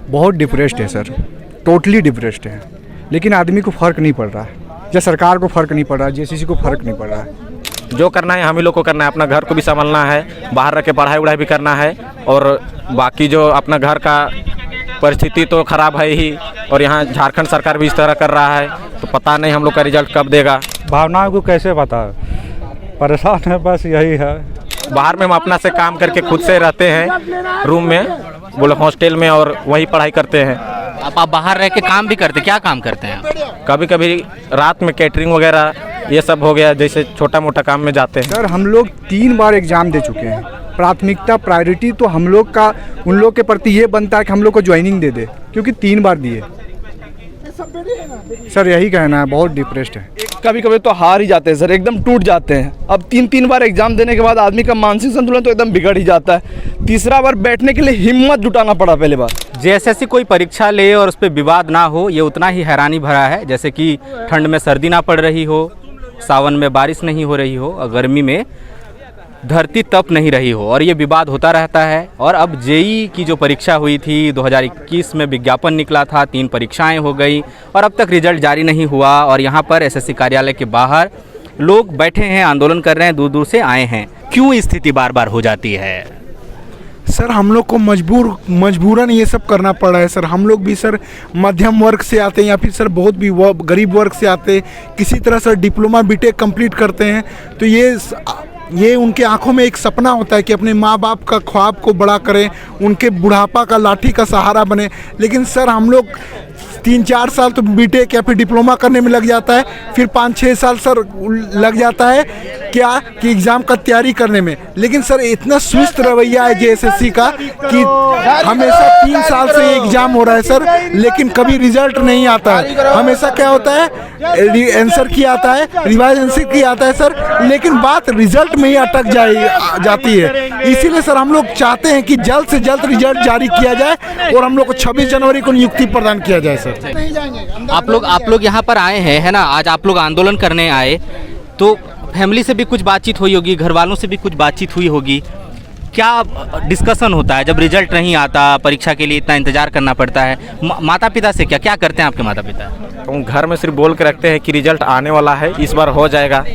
बहुत डिप्रेस्ड है sir, totally depressed है। लेकिन आदमी को फ़र्क नहीं पड़ रहा है, या सरकार को फ़र्क नहीं पड़ रहा है, जेसीसी को फ़र्क नहीं पड़ रहा है। जो करना है हम ही लोग को करना है, अपना घर को भी संभालना है, बाहर रह के पढ़ाई वढ़ाई भी करना है, और बाकी जो अपना घर का परिस्थिति तो ख़राब है ही, और यहाँ झारखंड सरकार भी इस तरह कर रहा है, तो पता नहीं हम लोग का रिजल्ट कब देगा। भावनाओं को कैसे बता, परेशान है, बस यही है। बाहर में हम अपना से काम करके खुद से रहते हैं रूम में, बोले हॉस्टल में, और वहीं पढ़ाई करते हैं। आप बाहर रह के काम भी करते, क्या काम करते हैं? कभी कभी रात में कैटरिंग वगैरह ये सब हो गया, जैसे छोटा मोटा काम में जाते हैं। सर हम लोग 3 बार एग्ज़ाम दे चुके हैं। प्राथमिकता प्रायोरिटी तो हम लोग का उन लोग के प्रति ये बनता है कि हम लोग को ज्वाइनिंग दे दे, क्योंकि 3 बार दिए। सर यही कहना है, बहुत डिप्रेस्ड है। कभी कभी तो हार ही जाते हैं सर, एकदम टूट जाते हैं। अब 3 बार एग्जाम देने के बाद आदमी का मानसिक संतुलन तो एकदम बिगड़ ही जाता है। तीसरा बार बैठने के लिए हिम्मत जुटाना पड़ा पहले बार। जेएसएससी कोई परीक्षा ले और उस पर विवाद ना हो, ये उतना ही हैरानी भरा है। जैसे कि ठंड में सर्दी ना पड़ रही हो, सावन में बारिश नहीं हो रही हो, और गर्मी में धरती तप नहीं रही हो, और ये विवाद होता रहता है। और अब जेई की जो परीक्षा हुई थी 2021 में, विज्ञापन निकला था, 3 परीक्षाएं हो गई और अब तक रिजल्ट जारी नहीं हुआ। और यहाँ पर एसएससी कार्यालय के बाहर लोग बैठे हैं, आंदोलन कर रहे हैं, दूर दूर से आए हैं। क्यों स्थिति बार बार हो जाती है? सर हम लोग को मजबूरन ये सब करना पड़ रहा है सर। हम लोग भी सर मध्यम वर्ग से आते हैं, या फिर सर बहुत भी गरीब वर्ग से आते हैं। किसी तरह सर डिप्लोमा बीटेक कंप्लीट करते हैं, तो ये उनके आंखों में एक सपना होता है कि अपने माँ बाप का ख्वाब को बड़ा करें, उनके बुढ़ापा का लाठी का सहारा बने। लेकिन सर हम लोग 3-4 साल तो बीटेक या फिर डिप्लोमा करने में लग जाता है, फिर 5-6 साल सर लग जाता है क्या कि एग्ज़ाम का तैयारी करने में। लेकिन सर इतना सुस्त रवैया है जेएसएससी का कि हमेशा 3 साल से एग्ज़ाम हो रहा है सर, लेकिन कभी रिजल्ट नहीं आता है। हमेशा क्या होता है, आंसर की आता है, रिवाइज आंसर की आता है सर, लेकिन बात रिजल्ट में ही अटक जाती है। इसीलिए सर हम लोग चाहते हैं कि जल्द से जल्द रिजल्ट जारी किया जाए और हम लोग को 26 जनवरी को नियुक्ति प्रदान किया जाए सर। आप लोग यहाँ पर आए हैं, है ना? आज आप लोग आंदोलन करने आए, तो फैमिली से भी कुछ बातचीत हुई होगी, घर वालों से भी कुछ बातचीत हुई होगी। क्या डिस्कशन होता है जब रिजल्ट नहीं आता, परीक्षा के लिए इतना इंतजार करना पड़ता है? माता पिता से क्या करते हैं आपके माता पिता? तो घर में सिर्फ बोल के रखते हैं कि रिजल्ट आने वाला है, इस बार हो जाएगा।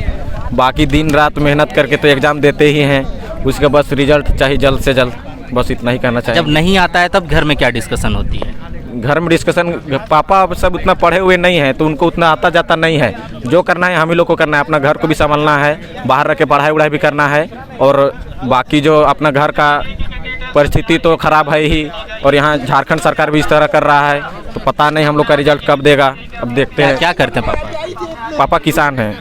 बाकी दिन रात मेहनत करके तो एग्ज़ाम देते ही हैं, उसके बस रिजल्ट चाहिए जल्द से जल्द, बस इतना ही कहना चाहिए। जब नहीं आता है तब घर में क्या डिस्कशन होती है? घर में डिस्कशन, पापा सब उतना पढ़े हुए नहीं हैं, तो उनको उतना आता जाता नहीं है। जो करना है हम ही लोग को करना है, अपना घर को भी संभालना है, बाहर रह के पढ़ाई वढ़ाई भी करना है, और बाकी जो अपना घर का परिस्थिति तो ख़राब है ही, और यहाँ झारखंड सरकार भी इस तरह कर रहा है, तो पता नहीं हम लोग का रिजल्ट कब देगा। अब देखते हैं। क्या करते हैं पापा? पापा किसान हैं।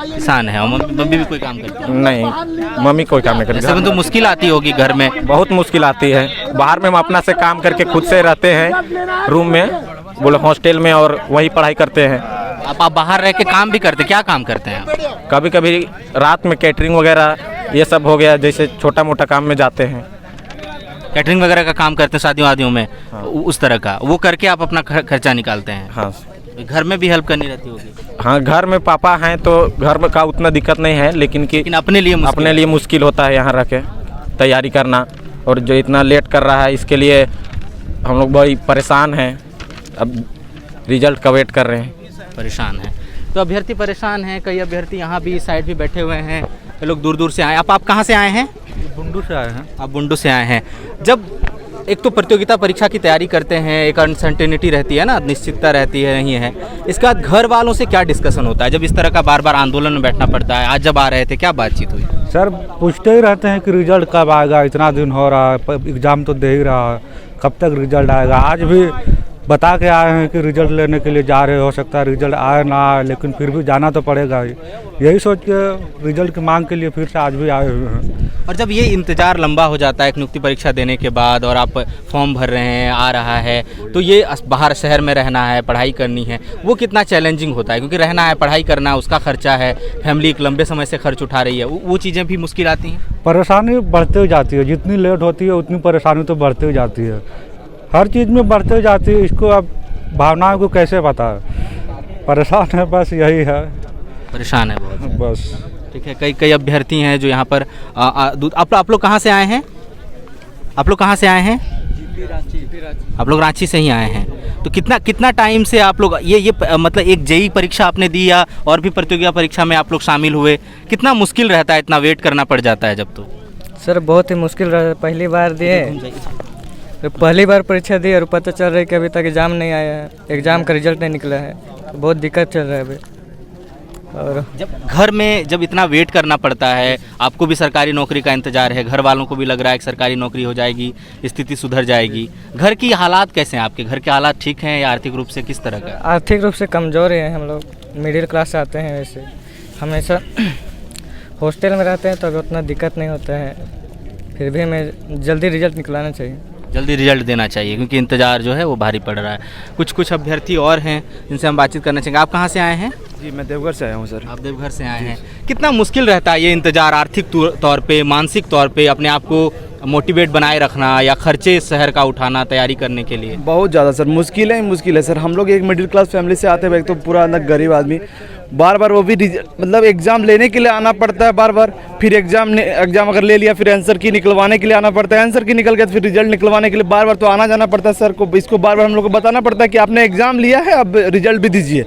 किसान है, और मम्मी भी कोई काम करती है? नहीं, मम्मी कोई काम नहीं करती। ऐसे में तो मुश्किल आती होगी घर में? बहुत मुश्किल आती है। बाहर में हम अपना से काम करके खुद से रहते हैं रूम में, बोले हॉस्टल में, और वहीं पढ़ाई करते हैं। आप बाहर रह के काम भी करते, क्या काम करते हैं? कभी कभी रात में कैटरिंग वगैरह ये सब हो गया, जैसे छोटा मोटा काम में जाते हैं। कैटरिंग वगैरह का काम करते हैं शादियों आदियों में? हाँ। उस तरह का वो करके आप अपना खर्चा निकालते हैं? हाँ। घर में भी हेल्प करनी रहती होगी? हाँ, घर में पापा हैं तो घर में का उतना दिक्कत नहीं है, लेकिन अपने लिए मुश्किल होता है यहाँ रह के तैयारी करना, और जो इतना लेट कर रहा है इसके लिए हम लोग बहुत परेशान हैं। अब रिजल्ट का वेट कर रहे हैं। परेशान हैं तो अभ्यर्थी परेशान हैं, कई अभ्यर्थी यहाँ भी साइड भी बैठे हुए हैं, लोग दूर दूर से आए। आप कहाँ से आए हैं? बुंडू से आए हैं। आप बुंडू से आए हैं। जब एक तो प्रतियोगिता परीक्षा की तैयारी करते हैं, एक अनसर्टेनिटी रहती है ना, निश्चितता रहती है नहीं है, इसके बाद घर वालों से क्या डिस्कशन होता है जब इस तरह का बार बार आंदोलन में बैठना पड़ता है? आज जब आ रहे थे क्या बातचीत हुई? सर पूछते ही रहते हैं कि रिजल्ट कब आएगा, इतना दिन हो रहा है, एग्ज़ाम तो दे ही रहा है, कब तक रिजल्ट आएगा। आज भी बता के आए हैं कि रिजल्ट लेने के लिए जा रहे, हो सकता है रिजल्ट आए ना आए, लेकिन फिर भी जाना तो पड़ेगा ही। यही सोच के रिजल्ट की मांग के लिए फिर से आज भी आए हुए हैं। और जब ये इंतज़ार लंबा हो जाता है एक नियुक्ति परीक्षा देने के बाद, और आप फॉर्म भर रहे हैं, आ रहा है, तो ये बाहर शहर में रहना है, पढ़ाई करनी है, वो कितना चैलेंजिंग होता है? क्योंकि रहना है, पढ़ाई करना है, उसका खर्चा है, फैमिली एक लंबे समय से खर्च उठा रही है, वो चीज़ें भी मुश्किल आती हैं। परेशानी बढ़ते ही जाती है, जितनी लेट होती है उतनी परेशानी तो बढ़ते ही जाती है, हर चीज़ में बढ़ते ही जाती है। इसको अब भावनाओं को कैसे बता, परेशान है, बस यही है। परेशान है बहुत, बस। ठीक है। कई अभ्यर्थी हैं जो यहाँ पर आप लोग कहाँ से आए हैं? आप लोग कहाँ से आए हैं? आप लोग रांची से ही आए हैं, तो कितना टाइम से आप लोग ये मतलब एक जेई परीक्षा आपने दी या और भी प्रतियोगिता परीक्षा में आप लोग शामिल हुए, कितना मुश्किल रहता है, इतना वेट करना पड़ जाता है जब? तो सर बहुत ही मुश्किल रहा, पहली बार दिए तो पहली बार परीक्षा दी और पता चल रहा है कि अभी तक एग्ज़ाम नहीं आया है, एग्ज़ाम का रिजल्ट नहीं निकला है, तो बहुत दिक्कत चल रहा है अभी। और जब घर में जब इतना वेट करना पड़ता है, आपको भी सरकारी नौकरी का इंतजार है, घर वालों को भी लग रहा है कि सरकारी नौकरी हो जाएगी, स्थिति सुधर जाएगी, घर की हालात कैसे हैं आपके? घर के हालात ठीक हैं या आर्थिक रूप से किस तरह का? आर्थिक रूप से कमज़ोर हैं हम लोग, मिडिल क्लास से आते हैं, वैसे हमेशा हॉस्टल में रहते हैं तो अभी उतना दिक्कत नहीं होता है, फिर भी हमें जल्दी रिजल्ट निकलाना चाहिए, जल्दी रिजल्ट देना चाहिए क्योंकि इंतज़ार जो है वो भारी पड़ रहा है। कुछ अभ्यर्थी और हैं जिनसे हम बातचीत करना चाहेंगे। आप कहाँ से आए हैं? जी मैं देवघर से आया हूँ सर। आप देवघर से आए हैं, कितना मुश्किल रहता है ये इंतज़ार, आर्थिक तौर पे, मानसिक तौर पे अपने आप को मोटिवेट बनाए रखना या खर्चे शहर का उठाना तैयारी करने के लिए? बहुत ज़्यादा सर, मुश्किल है सर। हम लोग एक मिडिल क्लास फैमिली से आते हैं, तो पूरा ना गरीब आदमी, बार बार वो भी मतलब एग्ज़ाम लेने के लिए आना पड़ता है बार बार, फिर एग्ज़ाम अगर ले लिया फिर आंसर की निकलवाने के लिए आना पड़ता है, आंसर की निकल गया फिर रिजल्ट निकलवाने के लिए बार बार तो आना जाना पड़ता है सर को। इसको बार बार हम लोग को बताना पड़ता है कि आपने एग्ज़ाम लिया है, अब रिजल्ट भी दीजिए,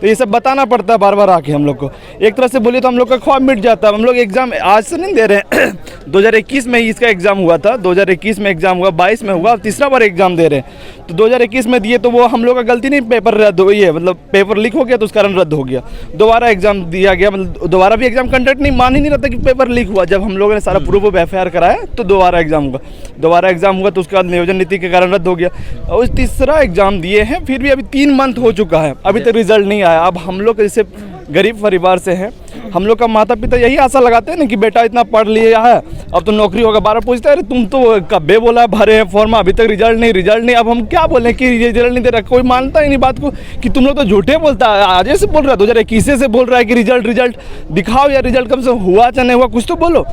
तो ये सब बताना पड़ता है बार बार आके हम लोग को। एक तरह से बोलिए तो हम लोग का ख्वाब मिट जाता है। हम लोग एग्ज़ाम आज से नहीं दे रहे हैं 2021 में ही इसका एग्ज़ाम हुआ था, 2021 में एग्ज़ाम हुआ, 22 में हुआ, अब तीसरा बार एग्ज़ाम दे रहे हैं। तो 2021 में दिए तो वो हम लोग का गलती नहीं, पेपर रद्द हुई है, मतलब पेपर लीक हो गया तो उस कारण रद्द हो गया, दोबारा एग्ज़ाम दिया गया, मतलब दोबारा भी एग्ज़ाम कंडक्ट नहीं, मान ही नहीं रहता कि पेपर लीक हुआ। जब हम लोगों ने सारा प्रूफ ऑफ एफआईआर कराया तो दोबारा एग्ज़ाम हुआ, तो उसके बाद नियोजन नीति के कारण रद्द हो गया, और उस तीसरा एग्ज़ाम दिए हैं, फिर भी अभी 3 मंथ हो चुका है, अभी तक रिजल्ट नहीं आया। अब हम लोग जैसे गरीब परिवार से हैं, हम लोग का माता पिता यही आशा लगाते हैं ना कि बेटा इतना पढ़ लिया है अब तो नौकरी होगा, बार बार पूछते हैं अरे तुम तो कब्बे बोला भरे हैं फॉर्म, अभी तक रिजल्ट नहीं। अब हम क्या बोलें कि रिजल्ट नहीं दे रहा, कोई मानता ही नहीं बात को कि तुम लोग तो झूठे बोलता है, आज से बोल रहा है 2021 से बोल रहा है कि रिजल्ट दिखाओ, या रिजल्ट कम से हुआ चाहे नहीं हुआ कुछ तो बोलो।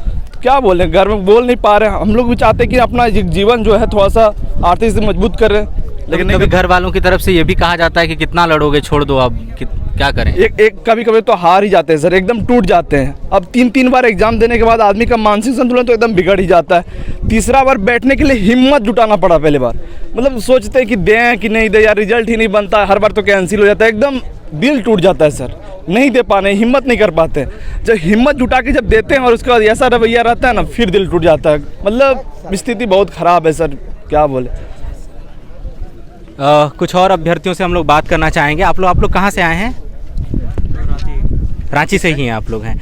क्या बोलें, घर में बोल नहीं पा रहे हैं। हम लोग भी चाहते हैं कि अपना जीवन जो है थोड़ा सा आर्थिक से मजबूत करें, लेकिन कभी घर वालों की तरफ से ये भी कहा जाता है कि कितना लड़ोगे, छोड़ दो, अब क्या करें? एक कभी तो हार ही जाते हैं सर, एकदम टूट जाते हैं। अब 3 बार एग्जाम देने के बाद आदमी का मानसिक संतुलन तो एकदम बिगड़ ही जाता है। तीसरा बार बैठने के लिए हिम्मत जुटाना पड़ा पहले बार, मतलब सोचते हैं कि दें कि नहीं दें, या रिजल्ट ही नहीं बनता है, हर बार तो कैंसिल हो जाता है, एकदम दिल टूट जाता है सर, नहीं दे पाने, हिम्मत नहीं कर पाते। जब हिम्मत जुटा के जब देते हैं और उसके बाद ऐसा रवैया रहता है ना, फिर दिल टूट जाता है। मतलब स्थिति बहुत ख़राब है सर, क्या बोले। कुछ और अभ्यर्थियों से हम लोग बात करना चाहेंगे। आप लोग कहाँ से आए हैं? रांची से ही हैं आप लोग हैं।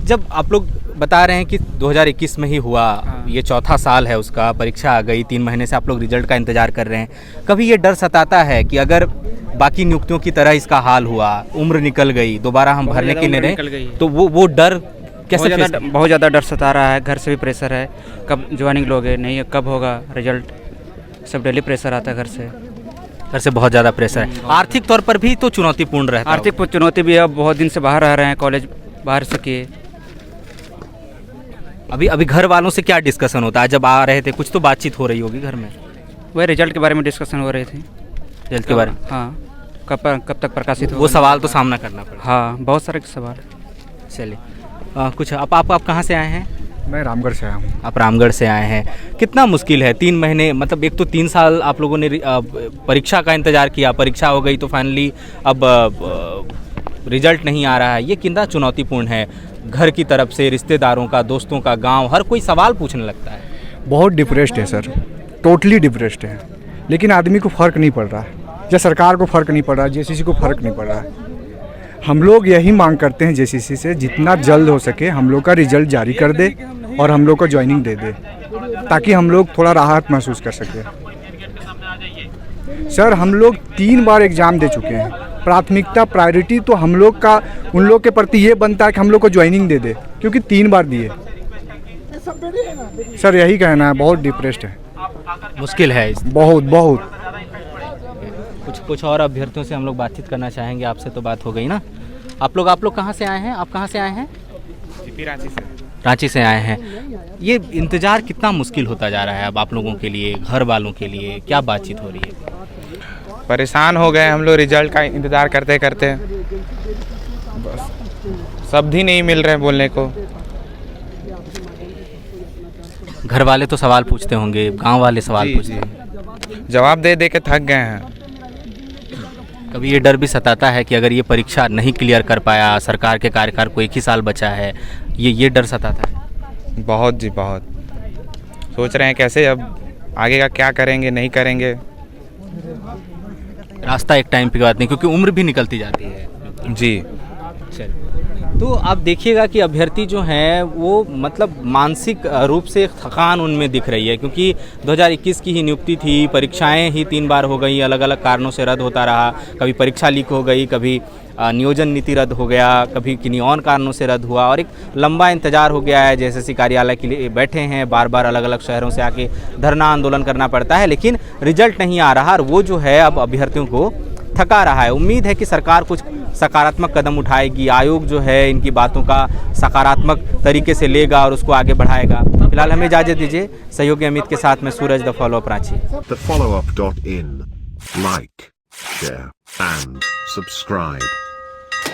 जब आप लोग बता रहे हैं कि 2021 में ही हुआ, ये चौथा साल है उसका, परीक्षा आ गई, 3 महीने से आप लोग रिजल्ट का इंतज़ार कर रहे हैं, कभी ये डर सताता है कि अगर बाकी नियुक्तियों की तरह इसका हाल हुआ, उम्र निकल गई, दोबारा हम भरने की नहीं रहे, तो वो डर कैसे? बहुत ज़्यादा डर सता रहा है, घर से भी प्रेशर है, कब ज्वाइनिंग लोगे, नहीं कब होगा रिजल्ट, सब डेली प्रेशर आता है घर से बहुत ज़्यादा प्रेशर है। आर्थिक तौर पर भी तो चुनौतीपूर्ण रहता है। आर्थिक चुनौती भी, अब बहुत दिन से बाहर रह रहे हैं, कॉलेज बाहर से किए। अभी घर वालों से क्या डिस्कशन होता है? जब आ रहे थे कुछ तो बातचीत हो रही होगी घर में, वही रिजल्ट के बारे में डिस्कशन हो रही थी। रिजल्ट के बारे में? हाँ, कब तक प्रकाशित होगा, वो सवाल तो सामना करना पड़ा। हाँ, बहुत सारे सवाल। चलिए कुछ आप कहाँ से आए हैं? मैं रामगढ़ से आया हूँ। आप रामगढ़ से आए हैं। कितना मुश्किल है 3 महीने, मतलब एक तो 3 साल आप लोगों ने परीक्षा का इंतज़ार किया, परीक्षा हो गई तो फाइनली अब रिजल्ट नहीं आ रहा है, ये कितना चुनौतीपूर्ण है? घर की तरफ से, रिश्तेदारों का, दोस्तों का, गांव, हर कोई सवाल पूछने लगता है। बहुत डिप्रेस्ड है सर, टोटली डिप्रेस्ड है, लेकिन आदमी को फ़र्क नहीं पड़ रहा है, या सरकार को फ़र्क नहीं पड़ रहा है, जेसीसी को फ़र्क नहीं पड़ रहा है। हम लोग यही मांग करते हैं जेसीसी से, जितना जल्द हो सके हम लोग का रिजल्ट जारी कर दे और हम लोग को ज्वाइनिंग दे दे, ताकि हम लोग थोड़ा राहत महसूस कर सकें। सर हम लोग 3 बार एग्ज़ाम दे चुके हैं, प्राथमिकता प्रायोरिटी तो हम लोग का उन लोग के प्रति ये बनता है कि हम लोग को ज्वाइनिंग दे दे, क्योंकि 3 बार दिए। सर यही कहना है, बहुत डिप्रेस्ड है, मुश्किल है बहुत। कुछ और अभ्यर्थियों से हम लोग बातचीत करना चाहेंगे। आपसे तो बात हो गई ना। आप लोग कहाँ से आए हैं? आप कहाँ से आए हैं? रांची से आए हैं। ये इंतज़ार कितना मुश्किल होता जा रहा है अब आप लोगों के लिए, घर वालों के लिए, क्या बातचीत हो रही है? परेशान हो गए हम लोग रिजल्ट का इंतज़ार करते करते, बस शब्द ही नहीं मिल रहे बोलने को। घर वाले तो सवाल पूछते होंगे, गांव वाले सवाल पूछते हैं। जवाब दे दे के थक गए हैं। कभी ये डर भी सताता है कि अगर ये परीक्षा नहीं क्लियर कर पाया, सरकार के कार्यकाल को 1 ही साल बचा है, ये डर सताता है? बहुत जी बहुत। सोच रहे हैं कैसे अब आगे का क्या करेंगे नहीं करेंगे। रास्ता एक टाइम की बात नहीं, क्योंकि उम्र भी निकलती जाती है। जी तो आप देखिएगा कि अभ्यर्थी जो हैं वो मतलब मानसिक रूप से थकान उनमें दिख रही है, क्योंकि 2021 की ही नियुक्ति थी, परीक्षाएं ही 3 बार हो गई, अलग अलग कारणों से रद्द होता रहा, कभी परीक्षा लीक हो गई, कभी नियोजन नीति रद्द हो गया, कभी किन्हीं और कारणों से रद्द हुआ, और एक लंबा इंतजार हो गया है। JSSC कार्यालय के लिए बैठे हैं, बार बार अलग अलग शहरों से आके धरना आंदोलन करना पड़ता है, लेकिन रिजल्ट नहीं आ रहा, और वो जो है अब अभ्यर्थियों को थका रहा है। उम्मीद है कि सरकार कुछ सकारात्मक कदम उठाएगी, आयोग जो है इनकी बातों का सकारात्मक तरीके से लेगा और उसको आगे बढ़ाएगा। फिलहाल हमें इजाज़त दीजिए। सहयोगी अमित के साथ मैं Suraj, the follow up Ranchi. The follow-up.in. Like, share, and subscribe.